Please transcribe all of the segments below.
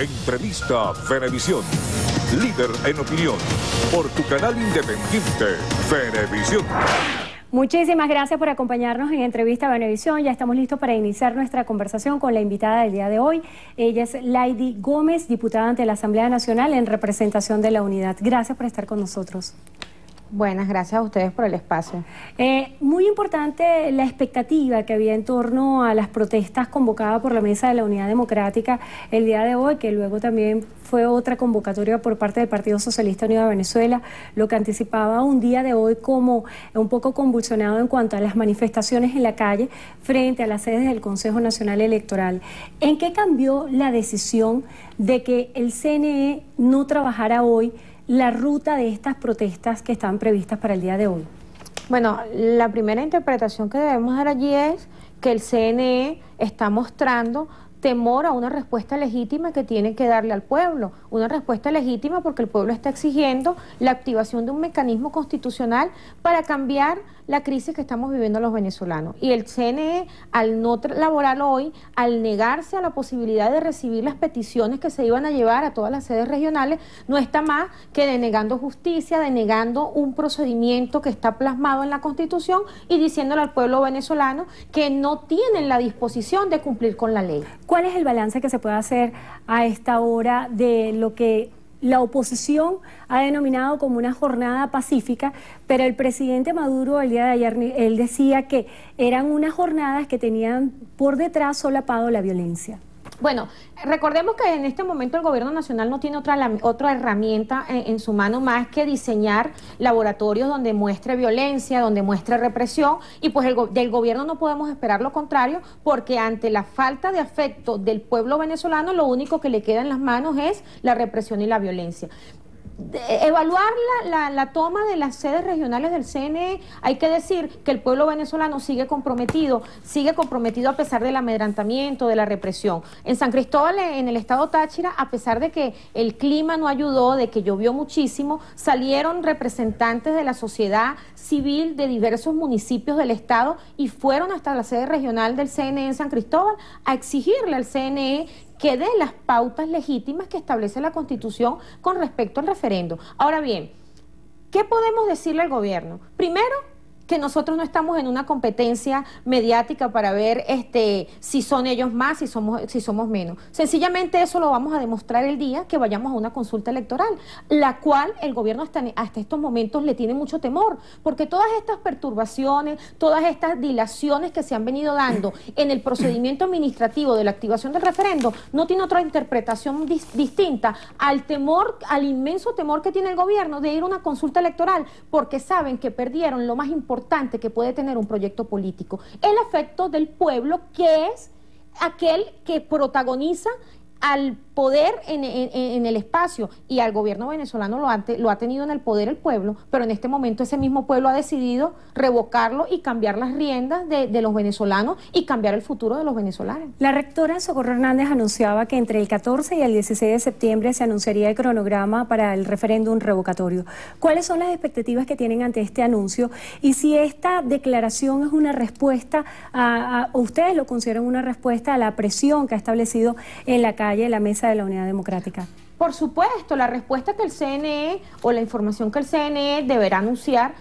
Entrevista Venevisión. Líder en opinión. Por tu canal independiente, Venevisión. Muchísimas gracias por acompañarnos en Entrevista Venevisión. Ya estamos listos para iniciar nuestra conversación con la invitada del día de hoy. Ella es Lady Gómez, diputada ante la Asamblea Nacional en representación de la Unidad. Gracias por estar con nosotros. Buenas, gracias a ustedes por el espacio. Muy importante la expectativa que había en torno a las protestas convocadas por la Mesa de la Unidad Democrática el día de hoy, que luego también fue otra convocatoria por parte del Partido Socialista Unido de Venezuela, lo que anticipaba un día de hoy como un poco convulsionado en cuanto a las manifestaciones en la calle frente a las sedes del Consejo Nacional Electoral. ¿En qué cambió la decisión de que el CNE no trabajara hoy la ruta de estas protestas que están previstas para el día de hoy? Bueno, la primera interpretación que debemos dar allí es que el CNE está mostrando temor a una respuesta legítima que tiene que darle al pueblo, una respuesta legítima porque el pueblo está exigiendo la activación de un mecanismo constitucional para cambiar la crisis que estamos viviendo los venezolanos. Y el CNE, al no laborar hoy, al negarse a la posibilidad de recibir las peticiones que se iban a llevar a todas las sedes regionales, no está más que denegando justicia, denegando un procedimiento que está plasmado en la Constitución y diciéndole al pueblo venezolano que no tienen la disposición de cumplir con la ley. ¿Cuál es el balance que se puede hacer a esta hora de lo que la oposición ha denominado como una jornada pacífica, pero el presidente Maduro el día de ayer, él decía que eran unas jornadas que tenían por detrás solapado la violencia? Bueno, recordemos que en este momento el gobierno nacional no tiene otra herramienta en su mano más que diseñar laboratorios donde muestre violencia, donde muestre represión, y pues del gobierno no podemos esperar lo contrario, porque ante la falta de afecto del pueblo venezolano, lo único que le queda en las manos es la represión y la violencia. Evaluar la toma de las sedes regionales del CNE, hay que decir que el pueblo venezolano sigue comprometido a pesar del amedrentamiento, de la represión. En San Cristóbal, en el estado Táchira, a pesar de que el clima no ayudó, de que llovió muchísimo, salieron representantes de la sociedad civil de diversos municipios del estado y fueron hasta la sede regional del CNE en San Cristóbal a exigirle al CNE que dé las pautas legítimas que establece la Constitución con respecto al referendo. Ahora bien, ¿qué podemos decirle al gobierno? Primero, que nosotros no estamos en una competencia mediática para ver si son ellos más, si somos menos. Sencillamente eso lo vamos a demostrar el día que vayamos a una consulta electoral, la cual el gobierno hasta estos momentos le tiene mucho temor, porque todas estas perturbaciones, todas estas dilaciones que se han venido dando en el procedimiento administrativo de la activación del referendo, no tiene otra interpretación distinta al temor, al inmenso temor que tiene el gobierno de ir a una consulta electoral, porque saben que perdieron lo más importante que puede tener un proyecto político, el afecto del pueblo, que es aquel que protagoniza al poder en el espacio, y al gobierno venezolano lo ha tenido en el poder el pueblo, pero en este momento ese mismo pueblo ha decidido revocarlo y cambiar las riendas de los venezolanos y cambiar el futuro de los venezolanos. La rectora Socorro Hernández anunciaba que entre el 14 y el 16 de septiembre se anunciaría el cronograma para el referéndum revocatorio. ¿Cuáles son las expectativas que tienen ante este anuncio? Y si esta declaración es una respuesta ¿ustedes lo consideran una respuesta a la presión que ha establecido en la calle la Mesa de la Unidad Democrática? Por supuesto, la respuesta que el CNE o la información que el CNE deberá anunciar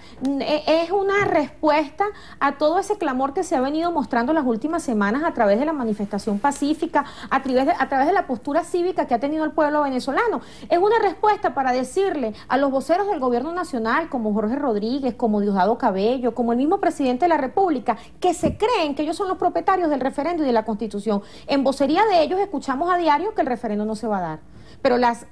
es una respuesta a todo ese clamor que se ha venido mostrando las últimas semanas a través de la manifestación pacífica, a través de la postura cívica que ha tenido el pueblo venezolano. Es una respuesta para decirle a los voceros del gobierno nacional, como Jorge Rodríguez, como Diosdado Cabello, como el mismo presidente de la República, que se creen que ellos son los propietarios del referendo y de la Constitución. En vocería de ellos escuchamos a diario que el referendo no se va a dar. Pero las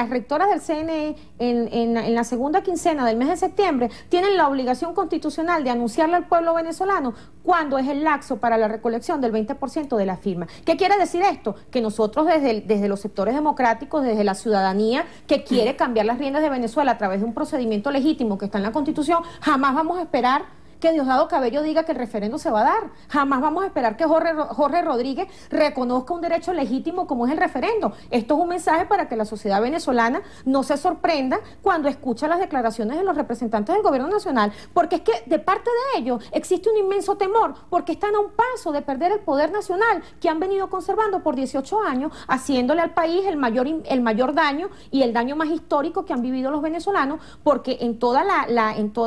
rectoras del CNE en la segunda quincena del mes de septiembre tienen la obligación constitucional de anunciarle al pueblo venezolano cuándo es el lapso para la recolección del 20% de la firma. ¿Qué quiere decir esto? Que nosotros desde los sectores democráticos, desde la ciudadanía que quiere cambiar las riendas de Venezuela a través de un procedimiento legítimo que está en la Constitución, jamás vamos a esperar que Diosdado Cabello diga que el referendo se va a dar. Jamás vamos a esperar que Jorge Rodríguez reconozca un derecho legítimo como es el referendo. Esto es un mensaje para que la sociedad venezolana no se sorprenda cuando escucha las declaraciones de los representantes del gobierno nacional, porque es que de parte de ellos existe un inmenso temor, porque están a un paso de perder el poder nacional que han venido conservando por 18 años, haciéndole al país el mayor daño y el daño más histórico que han vivido los venezolanos, porque en toda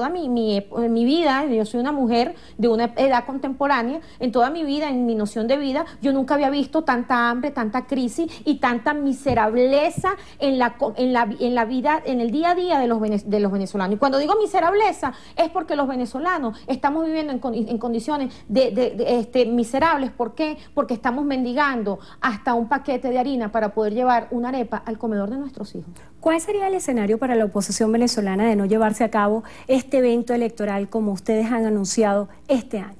mi vida, yo soy una mujer de una edad contemporánea, en toda mi vida, en mi noción de vida, yo nunca había visto tanta hambre, tanta crisis y tanta miserableza en la vida, en el día a día de los venezolanos. Y cuando digo miserableza es porque los venezolanos estamos viviendo en condiciones miserables. ¿Por qué? Porque estamos mendigando hasta un paquete de harina para poder llevar una arepa al comedor de nuestros hijos. ¿Cuál sería el escenario para la oposición venezolana de no llevarse a cabo este evento electoral como ustedes han anunciado este año?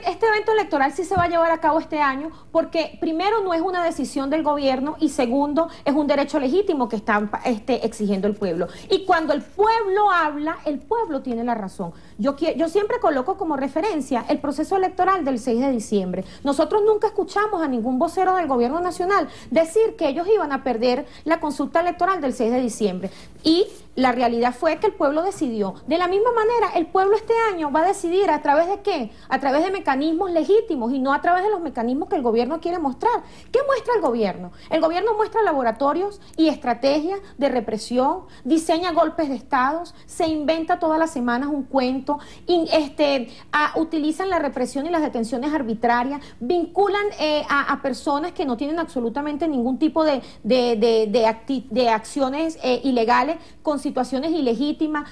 Este evento electoral sí se va a llevar a cabo este año porque primero no es una decisión del gobierno y segundo es un derecho legítimo que está exigiendo el pueblo. Y cuando el pueblo habla, el pueblo tiene la razón. Yo siempre coloco como referencia el proceso electoral del 6 de diciembre. Nosotros nunca escuchamos a ningún vocero del gobierno nacional decir que ellos iban a perder la consulta electoral del 6 de diciembre. Y la realidad fue que el pueblo decidió. De la misma manera, el pueblo este año va a decidir a través de ¿qué? A través de mecanismos legítimos y no a través de los mecanismos que el gobierno quiere mostrar. ¿Qué muestra el gobierno? El gobierno muestra laboratorios y estrategias de represión, diseña golpes de estados, se inventa todas las semanas un cuento, utilizan la represión y las detenciones arbitrarias, vinculan a personas que no tienen absolutamente ningún tipo de acciones ilegales con situaciones ilegítimas,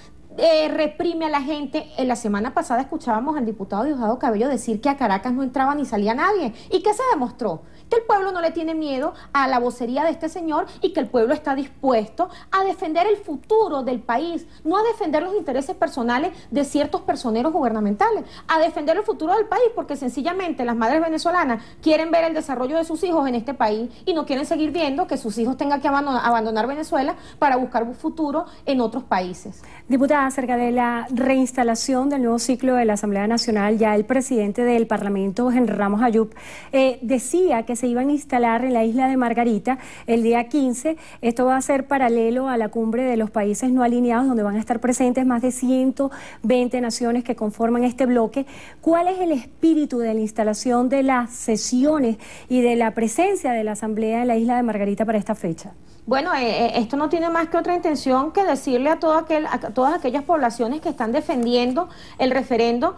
reprime a la gente. En la semana pasada escuchábamos al diputado Diosdado Cabello decir que a Caracas no entraba ni salía nadie. ¿Y qué se demostró? Que el pueblo no le tiene miedo a la vocería de este señor y que el pueblo está dispuesto a defender el futuro del país, no a defender los intereses personales de ciertos personeros gubernamentales, a defender el futuro del país, porque sencillamente las madres venezolanas quieren ver el desarrollo de sus hijos en este país y no quieren seguir viendo que sus hijos tengan que abandonar Venezuela para buscar un futuro en otros países. Diputada, acerca de la reinstalación del nuevo ciclo de la Asamblea Nacional, ya el presidente del Parlamento, Henry Ramos Ayub, decía que se iban a instalar en la isla de Margarita el día 15. Esto va a ser paralelo a la cumbre de los países no alineados, donde van a estar presentes más de 120 naciones que conforman este bloque. ¿Cuál es el espíritu de la instalación de las sesiones y de la presencia de la Asamblea en la isla de Margarita para esta fecha? Bueno, esto no tiene más que otra intención que decirle a todas aquellas poblaciones que están defendiendo el referendo.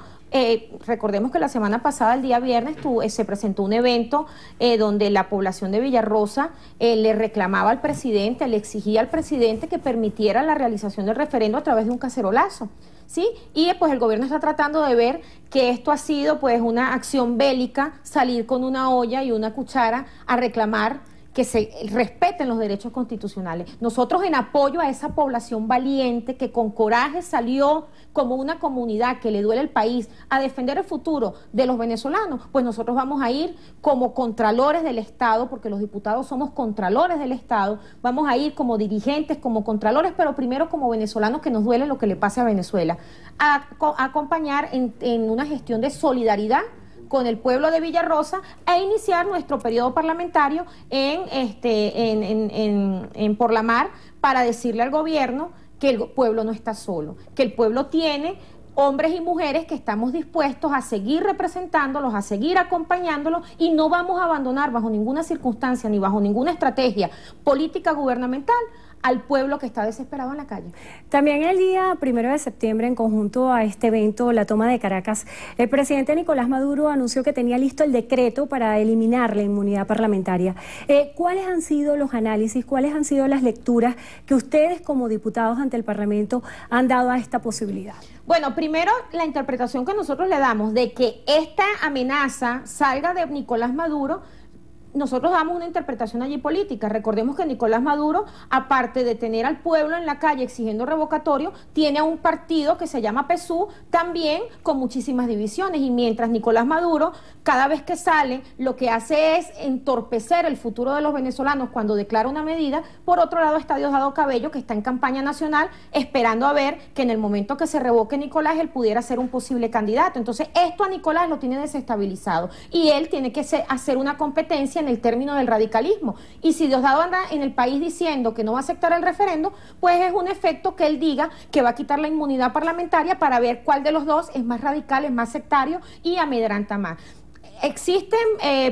Recordemos que la semana pasada, el día viernes, se presentó un evento donde la población de Villarrosa le reclamaba al presidente, le exigía al presidente que permitiera la realización del referendo a través de un cacerolazo, ¿sí? Y pues el gobierno está tratando de ver que esto ha sido pues una acción bélica, salir con una olla y una cuchara a reclamar que se respeten los derechos constitucionales. Nosotros, en apoyo a esa población valiente que con coraje salió como una comunidad que le duele el país a defender el futuro de los venezolanos, pues nosotros vamos a ir como contralores del Estado, porque los diputados somos contralores del Estado, vamos a ir como dirigentes, como contralores, pero primero como venezolanos que nos duele lo que le pase a Venezuela, a acompañar en una gestión de solidaridad con el pueblo de Villarrosa e iniciar nuestro periodo parlamentario en Por la Mar para decirle al gobierno que el pueblo no está solo, que el pueblo tiene hombres y mujeres que estamos dispuestos a seguir representándolos, a seguir acompañándolos y no vamos a abandonar bajo ninguna circunstancia ni bajo ninguna estrategia política gubernamental al pueblo que está desesperado en la calle. También el día 1 de septiembre, en conjunto a este evento, la toma de Caracas, el presidente Nicolás Maduro anunció que tenía listo el decreto para eliminar la inmunidad parlamentaria. ¿Cuáles han sido los análisis, cuáles han sido las lecturas que ustedes como diputados ante el Parlamento han dado a esta posibilidad? Bueno, primero la interpretación que nosotros le damos de que esta amenaza salga de Nicolás Maduro nosotros damos una interpretación allí política. Recordemos que Nicolás Maduro, aparte de tener al pueblo en la calle exigiendo revocatorio, tiene a un partido que se llama PSUV, también con muchísimas divisiones, y mientras Nicolás Maduro, cada vez que sale, lo que hace es entorpecer el futuro de los venezolanos cuando declara una medida. Por otro lado está Diosdado Cabello, que está en campaña nacional, esperando a ver que en el momento que se revoque Nicolás, él pudiera ser un posible candidato. Entonces, esto a Nicolás lo tiene desestabilizado, y él tiene que hacer una competencia en el término del radicalismo. Y si Diosdado anda en el país diciendo que no va a aceptar el referendo, pues es un efecto que él diga que va a quitar la inmunidad parlamentaria para ver cuál de los dos es más radical, es más sectario y amedrenta más. Existen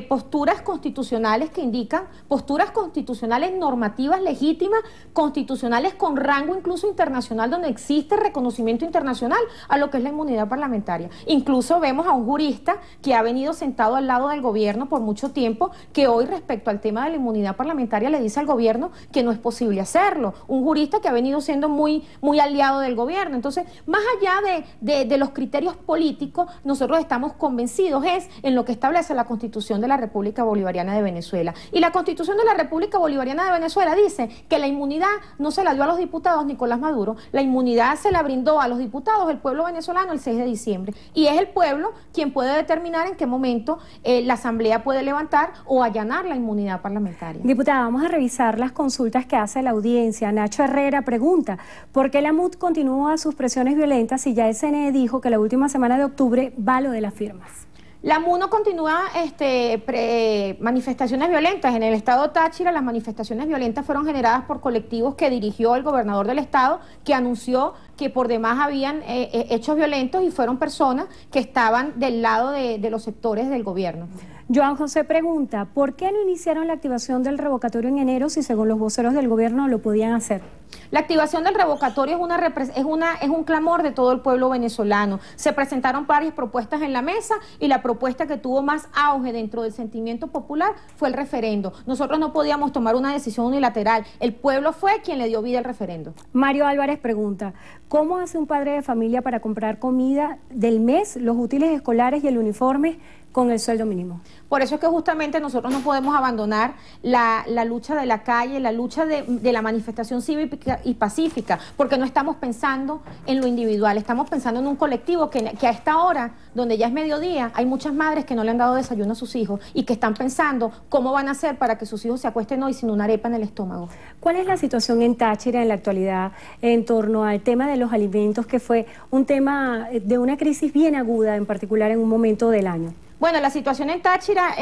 posturas constitucionales que indican, posturas constitucionales normativas legítimas, constitucionales con rango incluso internacional, donde existe reconocimiento internacional a lo que es la inmunidad parlamentaria. Incluso vemos a un jurista que ha venido sentado al lado del gobierno por mucho tiempo, que hoy respecto al tema de la inmunidad parlamentaria le dice al gobierno que no es posible hacerlo. Un jurista que ha venido siendo muy aliado del gobierno. Entonces, más allá de los criterios políticos, nosotros estamos convencidos en lo que establece la Constitución de la República Bolivariana de Venezuela. Y la Constitución de la República Bolivariana de Venezuela dice que la inmunidad no se la dio a los diputados Nicolás Maduro, la inmunidad se la brindó a los diputados, el pueblo venezolano, el 6 de diciembre. Y es el pueblo quien puede determinar en qué momento la Asamblea puede levantar o allanar la inmunidad parlamentaria. Diputada, vamos a revisar las consultas que hace la audiencia. Nacho Herrera pregunta, ¿por qué la MUD continúa sus presiones violentas si ya el CNE dijo que la última semana de octubre va lo de las firmas? La MUNO continúa manifestaciones violentas. En el estado Táchira las manifestaciones violentas fueron generadas por colectivos que dirigió el gobernador del estado, que anunció que por demás habían hechos violentos, y fueron personas que estaban del lado de los sectores del gobierno. Joan José pregunta, ¿por qué no iniciaron la activación del revocatorio en enero si según los voceros del gobierno lo podían hacer? La activación del revocatorio es un clamor de todo el pueblo venezolano. Se presentaron varias propuestas en la mesa, y la propuesta que tuvo más auge dentro del sentimiento popular fue el referendo. Nosotros no podíamos tomar una decisión unilateral. El pueblo fue quien le dio vida al referendo. Mario Álvarez pregunta, ¿cómo hace un padre de familia para comprar comida del mes, los útiles escolares y el uniforme con el sueldo mínimo? Por eso es que justamente nosotros no podemos abandonar la lucha de la calle, la lucha de la manifestación cívica y pacífica, porque no estamos pensando en lo individual, estamos pensando en un colectivo que a esta hora, donde ya es mediodía, hay muchas madres que no le han dado desayuno a sus hijos y que están pensando cómo van a hacer para que sus hijos se acuesten hoy sin una arepa en el estómago. ¿Cuál es la situación en Táchira en la actualidad en torno al tema de los alimentos, que fue un tema de una crisis bien aguda, en particular en un momento del año? Bueno, la situación en Táchira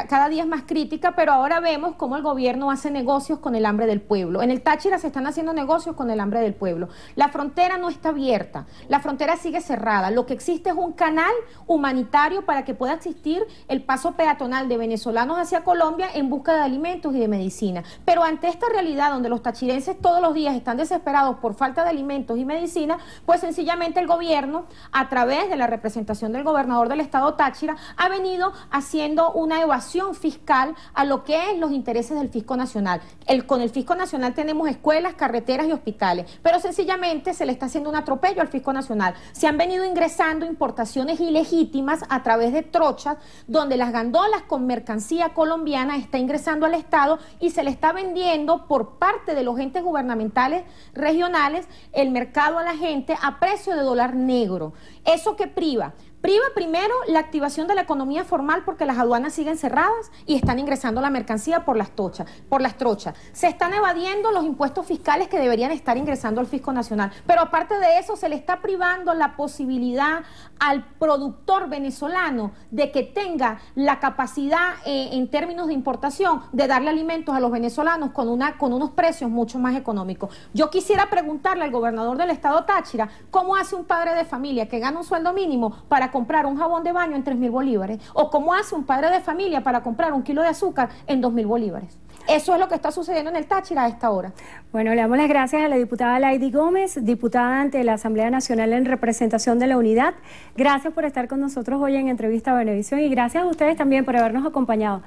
cada día es más crítica, pero ahora vemos cómo el gobierno hace negocios con el hambre del pueblo. En el Táchira se están haciendo negocios con el hambre del pueblo. La frontera no está abierta, la frontera sigue cerrada. Lo que existe es un canal humanitario para que pueda existir el paso peatonal de venezolanos hacia Colombia en busca de alimentos y de medicina. Pero ante esta realidad donde los tachirenses todos los días están desesperados por falta de alimentos y medicina, pues sencillamente el gobierno, a través de la representación del gobernador del estado Táchira, ha venido haciendo una evasión fiscal a lo que es los intereses del fisco nacional. Con el fisco nacional tenemos escuelas, carreteras y hospitales, pero sencillamente se le está haciendo un atropello al fisco nacional. Se han venido ingresando importaciones ilegítimas a través de trochas, donde las gandolas con mercancía colombiana está ingresando al estado y se le está vendiendo por parte de los entes gubernamentales regionales el mercado a la gente a precio de dólar negro. ¿Eso qué priva? Priva primero la activación de la economía formal, porque las aduanas siguen cerradas y están ingresando la mercancía por las trochas. Se están evadiendo los impuestos fiscales que deberían estar ingresando al fisco nacional. Pero aparte de eso, se le está privando la posibilidad al productor venezolano de que tenga la capacidad en términos de importación de darle alimentos a los venezolanos con unos precios mucho más económicos. Yo quisiera preguntarle al gobernador del estado Táchira, ¿cómo hace un padre de familia que gana un sueldo mínimo para comprar un jabón de baño en 3.000 bolívares? ¿O cómo hace un padre de familia para comprar un kilo de azúcar en 2.000 bolívares? Eso es lo que está sucediendo en el Táchira a esta hora. Bueno, le damos las gracias a la diputada Lady Gómez, diputada ante la Asamblea Nacional en representación de la Unidad. Gracias por estar con nosotros hoy en Entrevista a Venevisión, y gracias a ustedes también por habernos acompañado.